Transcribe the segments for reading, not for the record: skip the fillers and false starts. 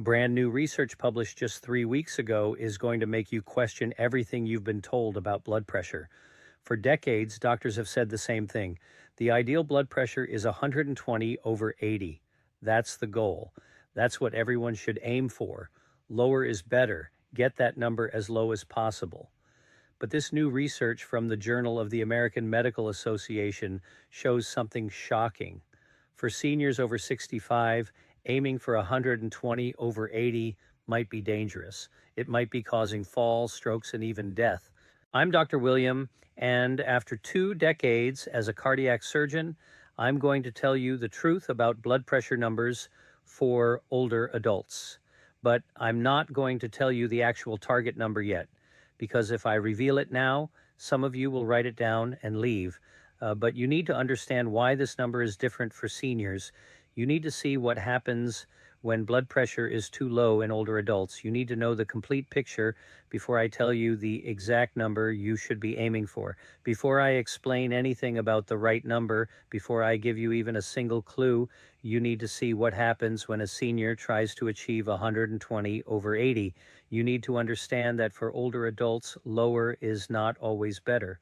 Brand new research published just 3 weeks ago is going to make you question everything you've been told about blood pressure. For decades, doctors have said the same thing. The ideal blood pressure is 120 over 80. That's the goal. That's what everyone should aim for. Lower is better. Get that number as low as possible. But this new research from the Journal of the American Medical Association shows something shocking. For seniors over 65, aiming for 120 over 80 might be dangerous. It might be causing falls, strokes, and even death. I'm Dr. William, and after 2 decades as a cardiac surgeon, I'm going to tell you the truth about blood pressure numbers for older adults. But I'm not going to tell you the actual target number yet, because if I reveal it now, some of you will write it down and leave. But you need to understand why this number is different for seniors. You need to see what happens when blood pressure is too low in older adults. You need to know the complete picture before I tell you the exact number you should be aiming for. Before I explain anything about the right number, before I give you even a single clue, you need to see what happens when a senior tries to achieve 120 over 80. You need to understand that for older adults, lower is not always better.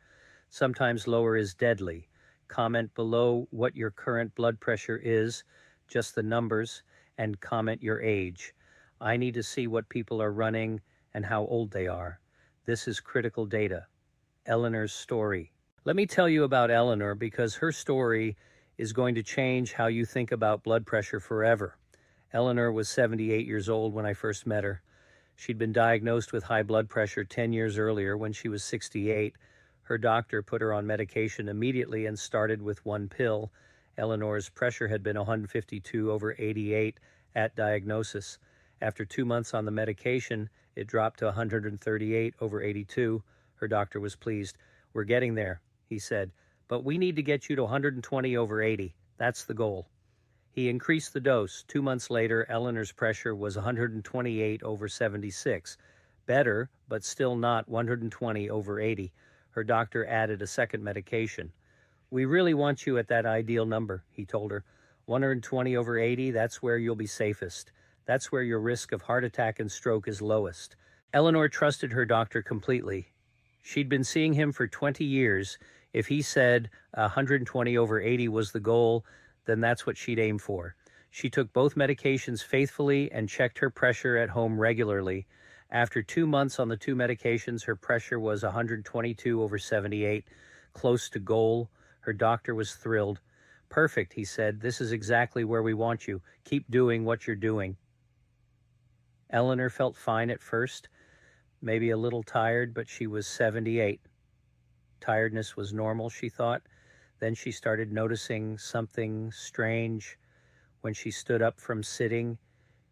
Sometimes lower is deadly. Comment below what your current blood pressure is, just the numbers, and comment your age. I need to see what people are running and how old they are. This is critical data. Eleanor's story. Let me tell you about Eleanor because her story is going to change how you think about blood pressure forever. Eleanor was 78 years old when I first met her. She'd been diagnosed with high blood pressure 10 years earlier when she was 68. Her doctor put her on medication immediately and started with one pill. Eleanor's pressure had been 152 over 88 at diagnosis. After 2 months on the medication, it dropped to 138 over 82. Her doctor was pleased. "We're getting there," he said, "but we need to get you to 120 over 80. That's the goal." He increased the dose. 2 months later, Eleanor's pressure was 128 over 76. Better, but still not 120 over 80. Her doctor added a second medication. "We really want you at that ideal number," he told her. 120 over 80, that's where you'll be safest. That's where your risk of heart attack and stroke is lowest. Eleanor trusted her doctor completely. She'd been seeing him for 20 years. If he said 120 over 80 was the goal, then that's what she'd aim for. She took both medications faithfully and checked her pressure at home regularly. After 2 months on the two medications, her pressure was 122 over 78, close to goal. Her doctor was thrilled. "Perfect," he said. "This is exactly where we want you. Keep doing what you're doing." Eleanor felt fine at first, maybe a little tired, but she was 78. Tiredness was normal, she thought. Then she started noticing something strange. When she stood up from sitting,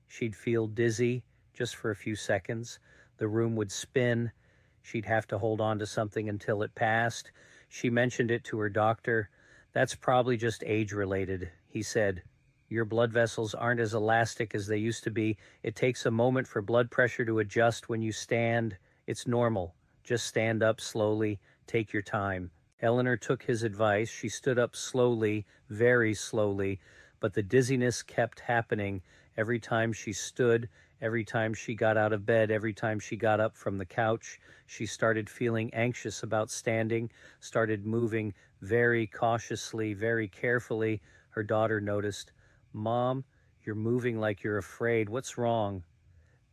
she'd feel dizzy just for a few seconds. The room would spin. She'd have to hold on to something until it passed. She mentioned it to her doctor. "That's probably just age-related," he said. "Your blood vessels aren't as elastic as they used to be. It takes a moment for blood pressure to adjust when you stand. It's normal. Just stand up slowly. Take your time." Eleanor took his advice. She stood up slowly, very slowly, but the dizziness kept happening every time she stood, every time she got out of bed, every time she got up from the couch. She started feeling anxious about standing, started moving very cautiously, very carefully. Her daughter noticed. "Mom, you're moving like you're afraid. What's wrong?"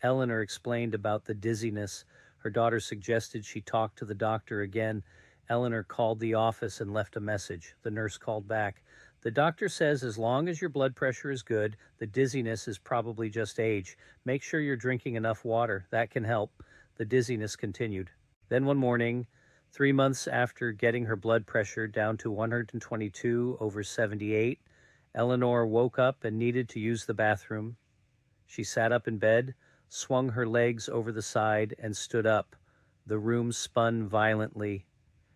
Eleanor explained about the dizziness. Her daughter suggested she talk to the doctor again. Eleanor called the office and left a message. The nurse called back. "The doctor says as long as your blood pressure is good, the dizziness is probably just age. Make sure you're drinking enough water. That can help." The dizziness continued. Then one morning, 3 months after getting her blood pressure down to 122 over 78, Eleanor woke up and needed to use the bathroom. She sat up in bed, swung her legs over the side, and stood up. The room spun violently.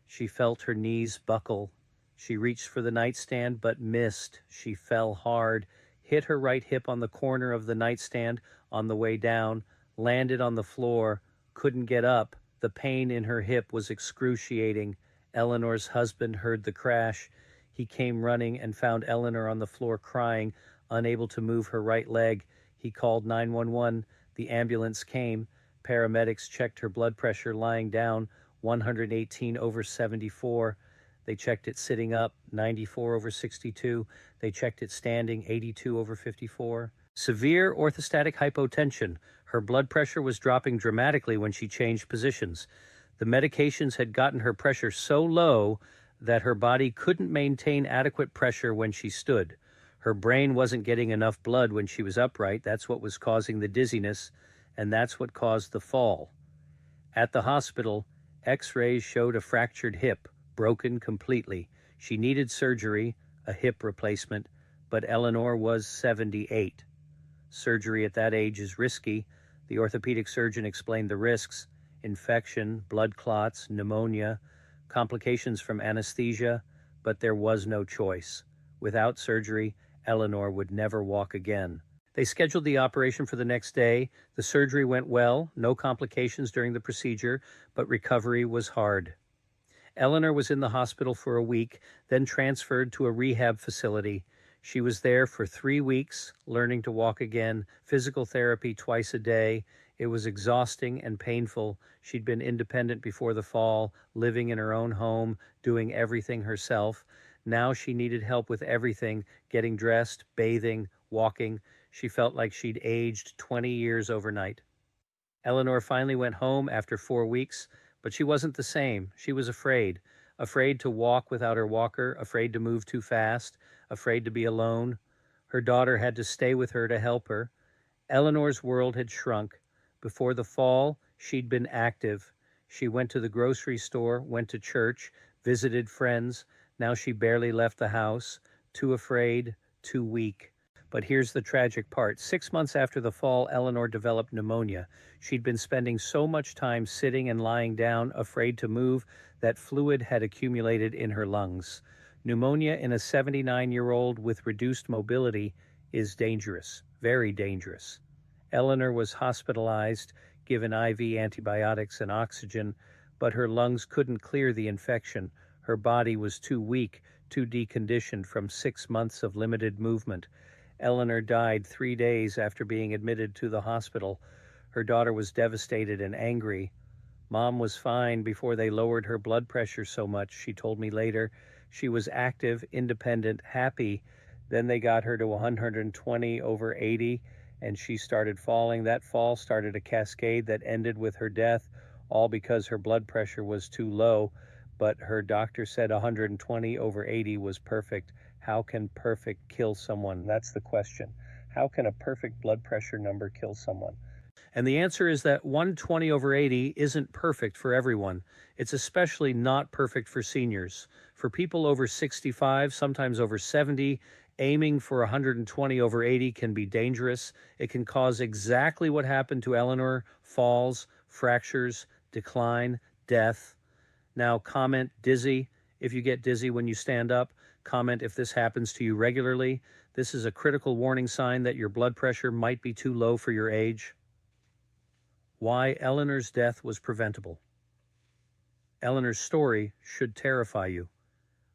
She felt her knees buckle. She reached for the nightstand, but missed. She fell hard, hit her right hip on the corner of the nightstand on the way down, landed on the floor, couldn't get up. The pain in her hip was excruciating. Eleanor's husband heard the crash. He came running and found Eleanor on the floor crying, unable to move her right leg. He called 911. The ambulance came. Paramedics checked her blood pressure lying down, 118 over 74. They checked it sitting up, 94 over 62. They checked it standing, 82 over 54. Severe orthostatic hypotension. Her blood pressure was dropping dramatically when she changed positions. The medications had gotten her pressure so low that her body couldn't maintain adequate pressure when she stood. Her brain wasn't getting enough blood when she was upright. That's what was causing the dizziness, and that's what caused the fall. At the hospital, X-rays showed a fractured hip, broken completely. She needed surgery, a hip replacement, but Eleanor was 78. Surgery at that age is risky. The orthopedic surgeon explained the risks: infection, blood clots, pneumonia, complications from anesthesia, but there was no choice. Without surgery, Eleanor would never walk again. They scheduled the operation for the next day. The surgery went well, no complications during the procedure, but recovery was hard. Eleanor was in the hospital for a week, then transferred to a rehab facility. She was there for 3 weeks, learning to walk again, physical therapy twice a day. It was exhausting and painful. She'd been independent before the fall, living in her own home, doing everything herself. Now she needed help with everything, getting dressed, bathing, walking. She felt like she'd aged 20 years overnight. Eleanor finally went home after 4 weeks, but she wasn't the same. She was afraid. Afraid to walk without her walker, afraid to move too fast, afraid to be alone. Her daughter had to stay with her to help her. Eleanor's world had shrunk. Before the fall, she'd been active. She went to the grocery store, went to church, visited friends. Now she barely left the house, too afraid, too weak. But here's the tragic part. 6 months after the fall, Eleanor developed pneumonia. She'd been spending so much time sitting and lying down, afraid to move, that fluid had accumulated in her lungs. Pneumonia in a 79-year-old with reduced mobility is dangerous, very dangerous. Eleanor was hospitalized, given IV antibiotics and oxygen, but her lungs couldn't clear the infection. Her body was too weak, too deconditioned from 6 months of limited movement. Eleanor died 3 days after being admitted to the hospital. Her daughter was devastated and angry. Mom was fine before they lowered her blood pressure so much, she told me later. She was active, independent, happy. Then they got her to 120 over 80, and she started falling. That fall started a cascade that ended with her death, all because her blood pressure was too low. But her doctor said 120 over 80 was perfect. How can perfect kill someone? That's the question. How can a perfect blood pressure number kill someone? And the answer is that 120 over 80 isn't perfect for everyone. It's especially not perfect for seniors. For people over 65, sometimes over 70, aiming for 120 over 80 can be dangerous. It can cause exactly what happened to Eleanor: falls, fractures, decline, death. Now comment dizzy if you get dizzy when you stand up. Comment if this happens to you regularly. This is a critical warning sign that your blood pressure might be too low for your age. Why Eleanor's death was preventable. Eleanor's story should terrify you,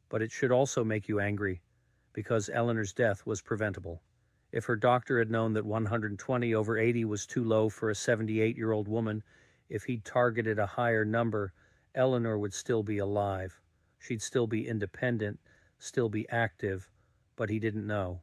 but it should also make you angry, because Eleanor's death was preventable. If her doctor had known that 120 over 80 was too low for a 78-year-old woman, if he'd targeted a higher number, Eleanor would still be alive. She'd still be independent, still be active, but he didn't know.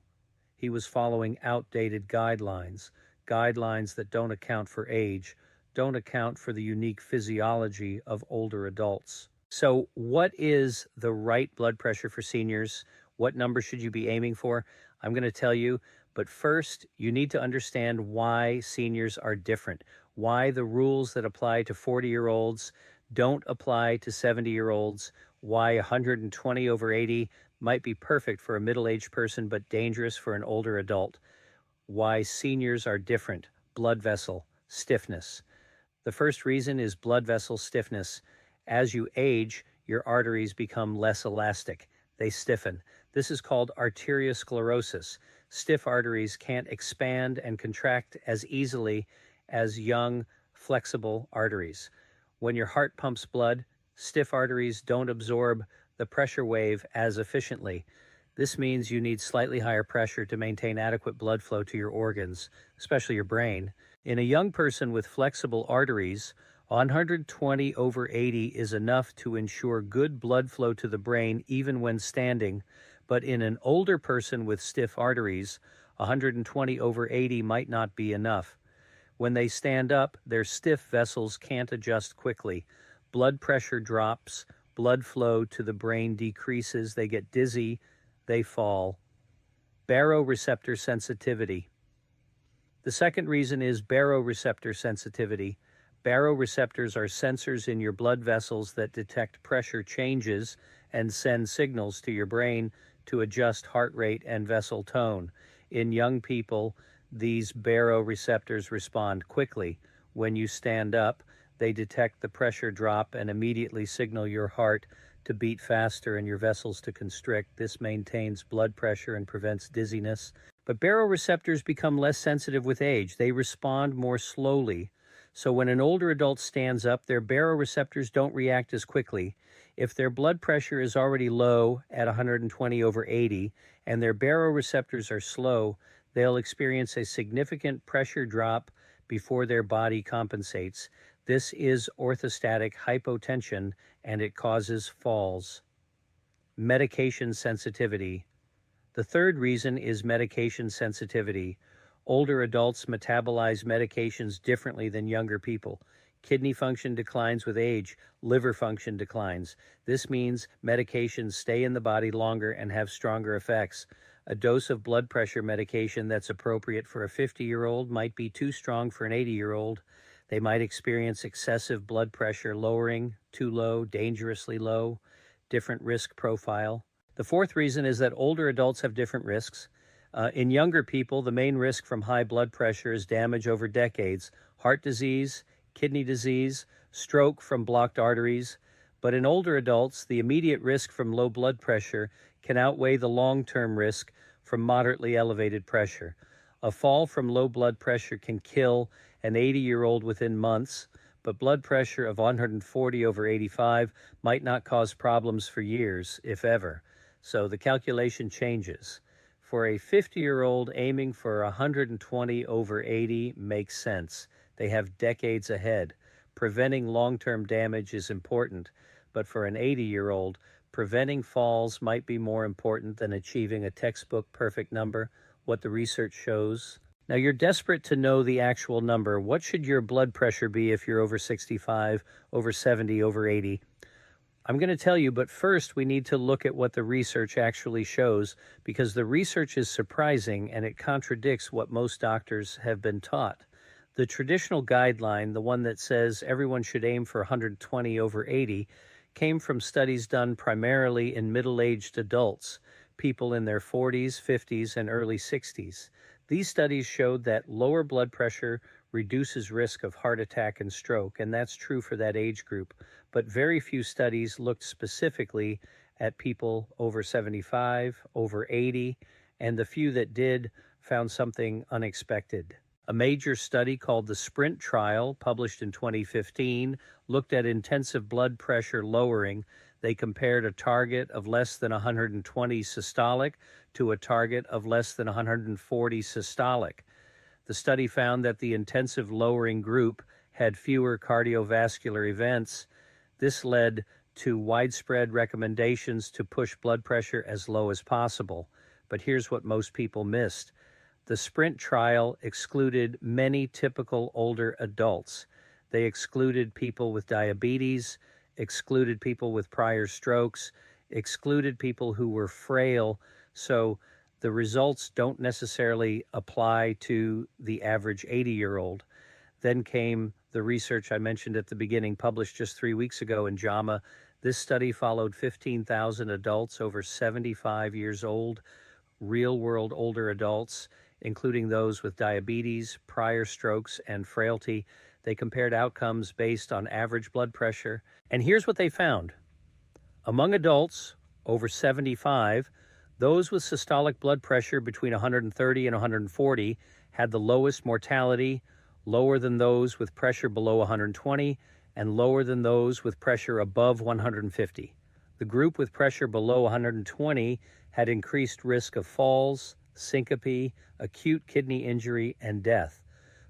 He was following outdated guidelines that don't account for age, don't account for the unique physiology of older adults. So what is the right blood pressure for seniors? What number should you be aiming for? I'm going to tell you, but first you need to understand why seniors are different, why the rules that apply to 40-year-olds don't apply to 70-year-olds, why 120 over 80 might be perfect for a middle-aged person but dangerous for an older adult, why seniors are different: blood vessel stiffness. The first reason is blood vessel stiffness. As you age, your arteries become less elastic. They stiffen. This is called arteriosclerosis. Stiff arteries can't expand and contract as easily as young, flexible arteries. When your heart pumps blood, stiff arteries don't absorb the pressure wave as efficiently. This means you need slightly higher pressure to maintain adequate blood flow to your organs, especially your brain. In a young person with flexible arteries, 120 over 80 is enough to ensure good blood flow to the brain even when standing, but in an older person with stiff arteries, 120 over 80 might not be enough. When they stand up, their stiff vessels can't adjust quickly. Blood pressure drops, blood flow to the brain decreases, they get dizzy, they fall. Baroreceptor sensitivity. The second reason is baroreceptor sensitivity. Baroreceptors are sensors in your blood vessels that detect pressure changes and send signals to your brain to adjust heart rate and vessel tone. In young people, these baroreceptors respond quickly. When you stand up, they detect the pressure drop and immediately signal your heart to beat faster and your vessels to constrict. This maintains blood pressure and prevents dizziness. But baroreceptors become less sensitive with age. They respond more slowly. So when an older adult stands up, their baroreceptors don't react as quickly. If their blood pressure is already low at 120 over 80 and their baroreceptors are slow, they'll experience a significant pressure drop before their body compensates. This is orthostatic hypotension and it causes falls. Medication sensitivity. The third reason is medication sensitivity. Older adults metabolize medications differently than younger people. Kidney function declines with age, liver function declines. This means medications stay in the body longer and have stronger effects. A dose of blood pressure medication that's appropriate for a 50-year-old might be too strong for an 80-year-old. They might experience excessive blood pressure lowering, too low, dangerously low, different risk profile. The fourth reason is that older adults have different risks. In younger people, the main risk from high blood pressure is damage over decades, heart disease, kidney disease, stroke from blocked arteries. But in older adults, the immediate risk from low blood pressure can outweigh the long-term risk from moderately elevated pressure. A fall from low blood pressure can kill an 80-year-old within months, but blood pressure of 140 over 85 might not cause problems for years, if ever. So the calculation changes. For a 50-year-old, aiming for 120 over 80 makes sense. They have decades ahead. Preventing long-term damage is important, but for an 80-year-old, preventing falls might be more important than achieving a textbook perfect number, what the research shows. Now, you're desperate to know the actual number. What should your blood pressure be if you're over 65, over 70, over 80? I'm going to tell you, but first we need to look at what the research actually shows, because the research is surprising and it contradicts what most doctors have been taught. The traditional guideline, the one that says everyone should aim for 120 over 80, came from studies done primarily in middle-aged adults, people in their 40s, 50s, and early 60s. These studies showed that lower blood pressure reduces risk of heart attack and stroke, and that's true for that age group. But very few studies looked specifically at people over 75, over 80, and the few that did found something unexpected. A major study called the SPRINT trial, published in 2015, looked at intensive blood pressure lowering. They compared a target of less than 120 systolic to a target of less than 140 systolic. The study found that the intensive lowering group had fewer cardiovascular events. This led to widespread recommendations to push blood pressure as low as possible. But here's what most people missed. The SPRINT trial excluded many typical older adults. They excluded people with diabetes, excluded people with prior strokes, excluded people who were frail. So the results don't necessarily apply to the average 80-year-old. Then came the research I mentioned at the beginning, published just 3 weeks ago in JAMA. This study followed 15,000 adults over 75 years old, real-world older adults, including those with diabetes, prior strokes, and frailty. They compared outcomes based on average blood pressure. And here's what they found. Among adults over 75, those with systolic blood pressure between 130 and 140 had the lowest mortality, lower than those with pressure below 120, and lower than those with pressure above 150. The group with pressure below 120 had increased risk of falls, syncope, acute kidney injury, and death.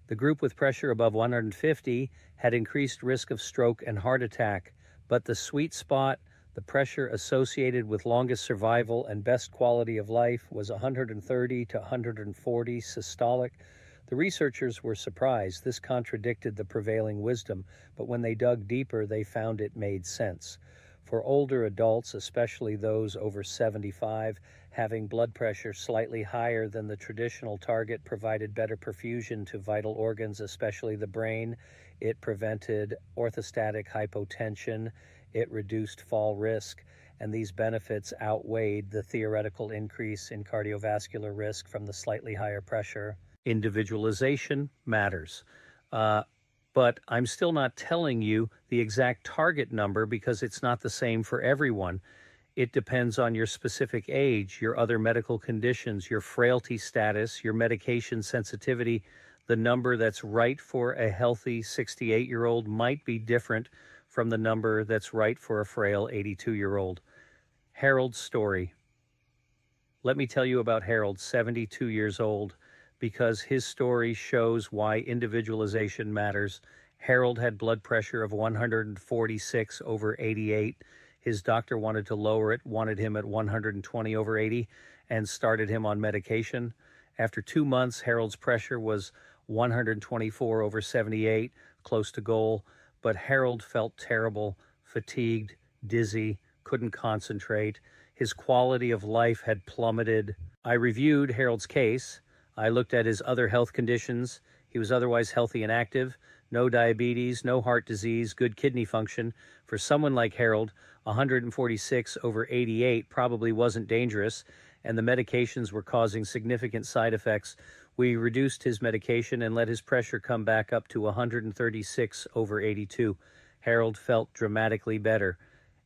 The group with pressure above 150 had increased risk of stroke and heart attack, but the sweet spot, the pressure associated with longest survival and best quality of life, was 130 to 140 systolic. The researchers were surprised. This contradicted the prevailing wisdom, but when they dug deeper, they found it made sense. For older adults, especially those over 75, having blood pressure slightly higher than the traditional target provided better perfusion to vital organs, especially the brain. It prevented orthostatic hypotension. It reduced fall risk. And these benefits outweighed the theoretical increase in cardiovascular risk from the slightly higher pressure. Individualization matters. But I'm still not telling you the exact target number because it's not the same for everyone. It depends on your specific age, your other medical conditions, your frailty status, your medication sensitivity. The number that's right for a healthy 68-year-old might be different from the number that's right for a frail 82-year-old. Harold's story. Let me tell you about Harold, 72 years old, because his story shows why individualization matters. Harold had blood pressure of 146 over 88. His doctor wanted to lower it, wanted him at 120 over 80, and started him on medication. After 2 months, Harold's pressure was 124 over 78, close to goal, but Harold felt terrible, fatigued, dizzy, couldn't concentrate. His quality of life had plummeted. I reviewed Harold's case. I looked at his other health conditions. He was otherwise healthy and active, no diabetes, no heart disease, good kidney function. For someone like Harold, 146 over 88 probably wasn't dangerous, and the medications were causing significant side effects. We reduced his medication and let his pressure come back up to 136 over 82. Harold felt dramatically better.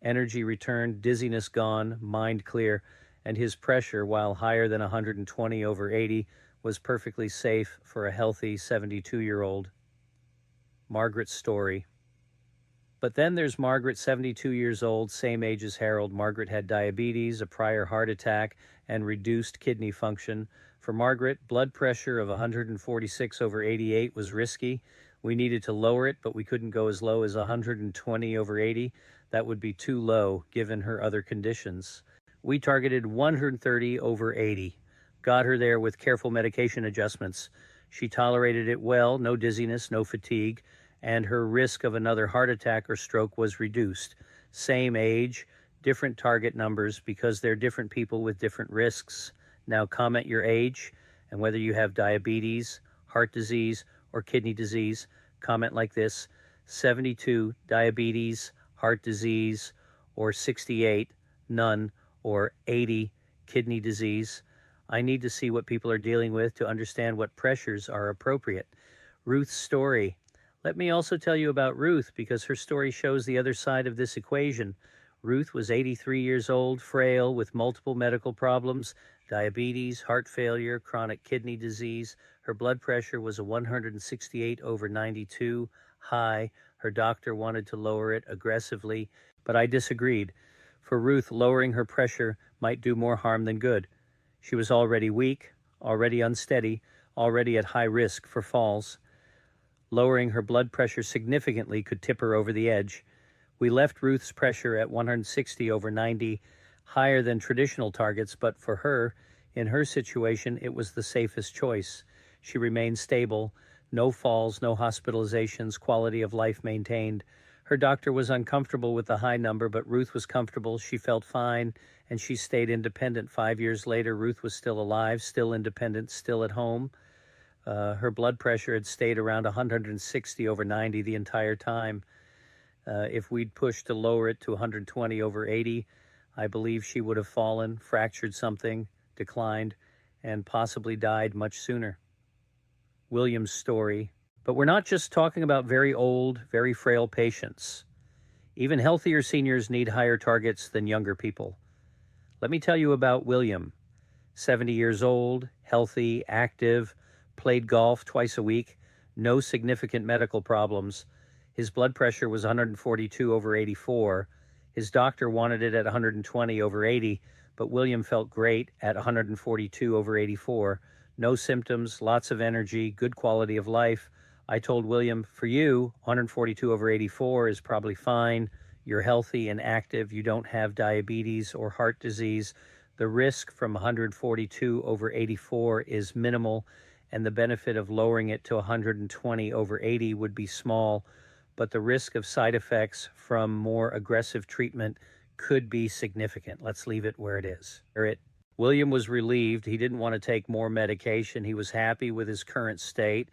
Energy returned, dizziness gone, mind clear, and his pressure, while higher than 120 over 80, was perfectly safe for a healthy 72-year-old. Margaret's story. But then there's Margaret, 72 years old, same age as Harold. Margaret had diabetes, a prior heart attack, and reduced kidney function. For Margaret, blood pressure of 146 over 88 was risky. We needed to lower it, but we couldn't go as low as 120 over 80. That would be too low given her other conditions. We targeted 130 over 80. Got her there with careful medication adjustments. She tolerated it well, no dizziness, no fatigue, and her risk of another heart attack or stroke was reduced. Same age, different target numbers because they're different people with different risks. Now comment your age and whether you have diabetes, heart disease, or kidney disease. Comment like this: 72, diabetes, heart disease, or 68, none, or 80, kidney disease. I need to see what people are dealing with to understand what pressures are appropriate. Ruth's story. Let me also tell you about Ruth because her story shows the other side of this equation. Ruth was 83 years old, frail, with multiple medical problems, diabetes, heart failure, chronic kidney disease. Her blood pressure was a 168 over 92, high. Her doctor wanted to lower it aggressively, but I disagreed. For Ruth, lowering her pressure might do more harm than good. She was already weak, already unsteady, already at high risk for falls. Lowering her blood pressure significantly could tip her over the edge. We left Ruth's pressure at 160 over 90, higher than traditional targets, but for her, in her situation, it was the safest choice. She remained stable, no falls, no hospitalizations, quality of life maintained. Her doctor was uncomfortable with the high number, but Ruth was comfortable. She felt fine, and she stayed independent. 5 years later, Ruth was still alive, still independent, still at home. Her blood pressure had stayed around 160 over 90 the entire time. If we'd pushed to lower it to 120 over 80, I believe she would have fallen, fractured something, declined, and possibly died much sooner. William's story. But we're not just talking about very old, very frail patients. Even healthier seniors need higher targets than younger people. Let me tell you about William. 70 years old, healthy, active, played golf twice a week, no significant medical problems. His blood pressure was 142 over 84. His doctor wanted it at 120 over 80, but William felt great at 142 over 84. No symptoms, lots of energy, good quality of life. I told William, for you, 142 over 84 is probably fine. You're healthy and active. You don't have diabetes or heart disease. The risk from 142 over 84 is minimal, and the benefit of lowering it to 120 over 80 would be small, but the risk of side effects from more aggressive treatment could be significant. Let's leave it where it is. William was relieved. He didn't want to take more medication. He was happy with his current state.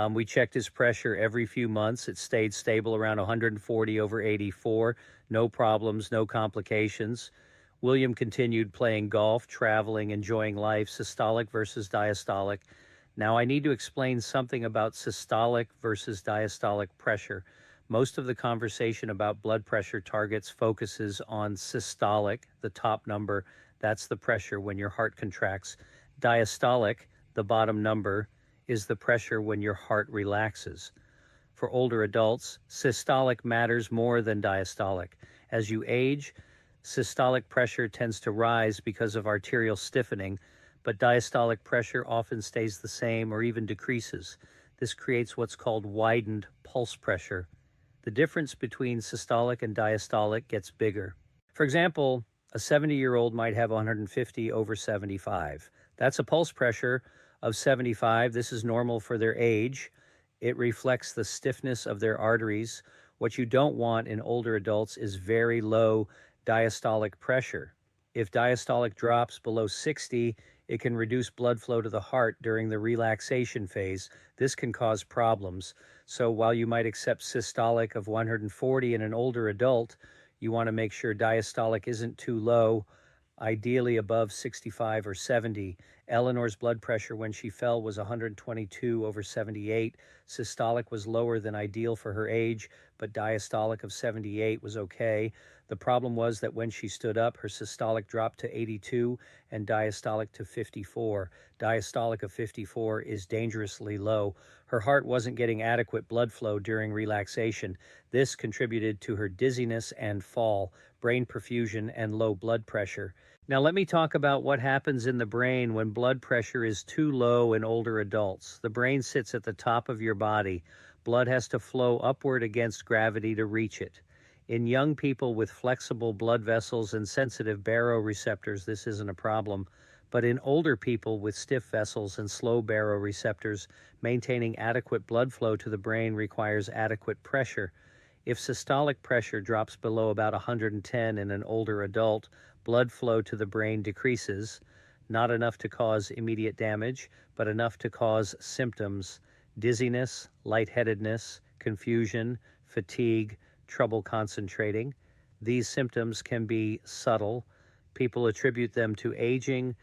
We checked his pressure every few months. It stayed stable around 140 over 84. No problems, no complications. William continued playing golf, traveling, enjoying life, systolic versus diastolic. Now, I need to explain something about systolic versus diastolic pressure. Most of the conversation about blood pressure targets focuses on systolic, the top number. That's the pressure when your heart contracts. Diastolic, the bottom number, is the pressure when your heart relaxes. For older adults, systolic matters more than diastolic. As you age, systolic pressure tends to rise because of arterial stiffening, but diastolic pressure often stays the same or even decreases. This creates what's called widened pulse pressure. The difference between systolic and diastolic gets bigger. For example, a 70-year-old might have 150 over 75. That's a pulse pressure of 75. This is normal for their age. It reflects the stiffness of their arteries. What you don't want in older adults is very low diastolic pressure. If diastolic drops below 60, it can reduce blood flow to the heart during the relaxation phase. This can cause problems. So while you might accept systolic of 140 in an older adult, you want to make sure diastolic isn't too low, ideally above 65 or 70. Eleanor's blood pressure when she fell was 122 over 78. Systolic was lower than ideal for her age, but diastolic of 78 was okay. The problem was that when she stood up, her systolic dropped to 82 and diastolic to 54. Diastolic of 54 is dangerously low. Her heart wasn't getting adequate blood flow during relaxation. This contributed to her dizziness and fall, brain perfusion, and low blood pressure. Now let me talk about what happens in the brain when blood pressure is too low in older adults. The brain sits at the top of your body. Blood has to flow upward against gravity to reach it. In young people with flexible blood vessels and sensitive baroreceptors, this isn't a problem. But in older people with stiff vessels and slow baroreceptors, maintaining adequate blood flow to the brain requires adequate pressure. If systolic pressure drops below about 110 in an older adult, blood flow to the brain decreases, not enough to cause immediate damage, but enough to cause symptoms: dizziness, lightheadedness, confusion, fatigue, trouble concentrating. These symptoms can be subtle. People attribute them to aging,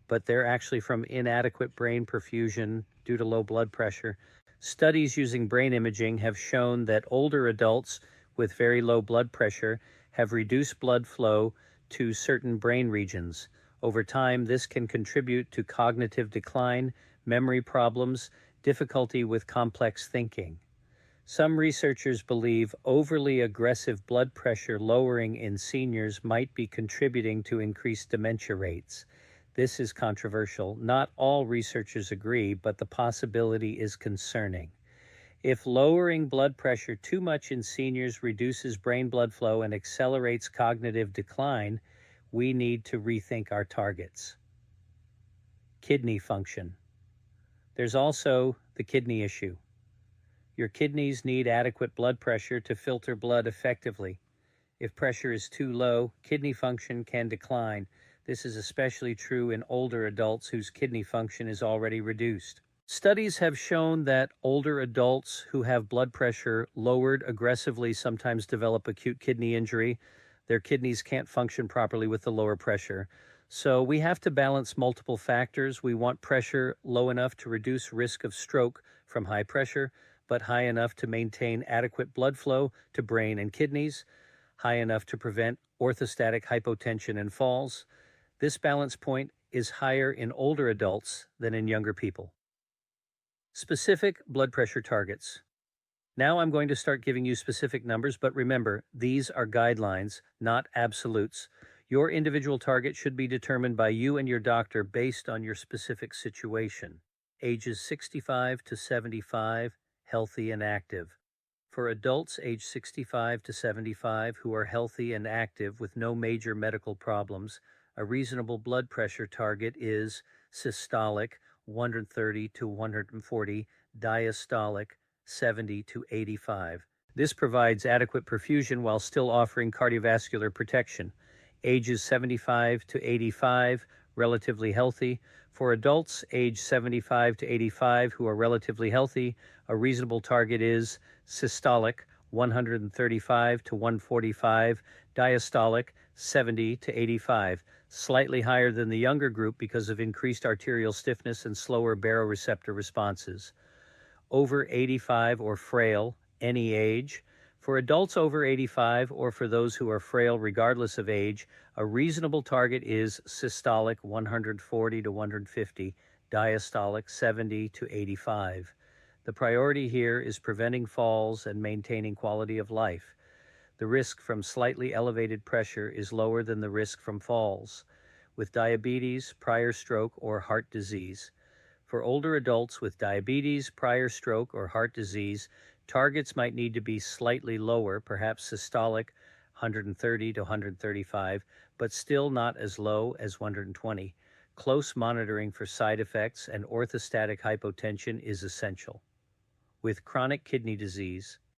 but they're actually from inadequate brain perfusion due to low blood pressure. Studies using brain imaging have shown that older adults with very low blood pressure have reduced blood flow to certain brain regions. Over time, this can contribute to cognitive decline, memory problems, difficulty with complex thinking. Some researchers believe overly aggressive blood pressure lowering in seniors might be contributing to increased dementia rates. This is controversial. Not all researchers agree, but the possibility is concerning. If lowering blood pressure too much in seniors reduces brain blood flow and accelerates cognitive decline, we need to rethink our targets. Kidney function. There's also the kidney issue. Your kidneys need adequate blood pressure to filter blood effectively. If pressure is too low, kidney function can decline. This is especially true in older adults whose kidney function is already reduced. Studies have shown that older adults who have blood pressure lowered aggressively sometimes develop acute kidney injury. Their kidneys can't function properly with the lower pressure. So we have to balance multiple factors. We want pressure low enough to reduce risk of stroke from high pressure, but high enough to maintain adequate blood flow to brain and kidneys, high enough to prevent orthostatic hypotension and falls. This balance point is higher in older adults than in younger people. Specific blood pressure targets. Now I'm going to start giving you specific numbers, but remember, these are guidelines, not absolutes. Your individual target should be determined by you and your doctor based on your specific situation. Ages 65 to 75, healthy and active. For adults age 65 to 75 who are healthy and active with no major medical problems, a reasonable blood pressure target is systolic 130 to 140, diastolic 70 to 85. This provides adequate perfusion while still offering cardiovascular protection. Ages 75 to 85, relatively healthy. For adults age 75 to 85 who are relatively healthy, a reasonable target is systolic 135 to 145, diastolic 70 to 85, slightly higher than the younger group because of increased arterial stiffness and slower baroreceptor responses. Over 85 or frail, any age. For adults over 85 or for those who are frail regardless of age, a reasonable target is systolic 140 to 150, diastolic 70 to 85. The priority here is preventing falls and maintaining quality of life. The risk from slightly elevated pressure is lower than the risk from falls. With diabetes, prior stroke, or heart disease. For older adults with diabetes, prior stroke, or heart disease, targets might need to be slightly lower, perhaps systolic 130 to 135, but still not as low as 120. Close monitoring for side effects and orthostatic hypotension is essential. With chronic kidney disease,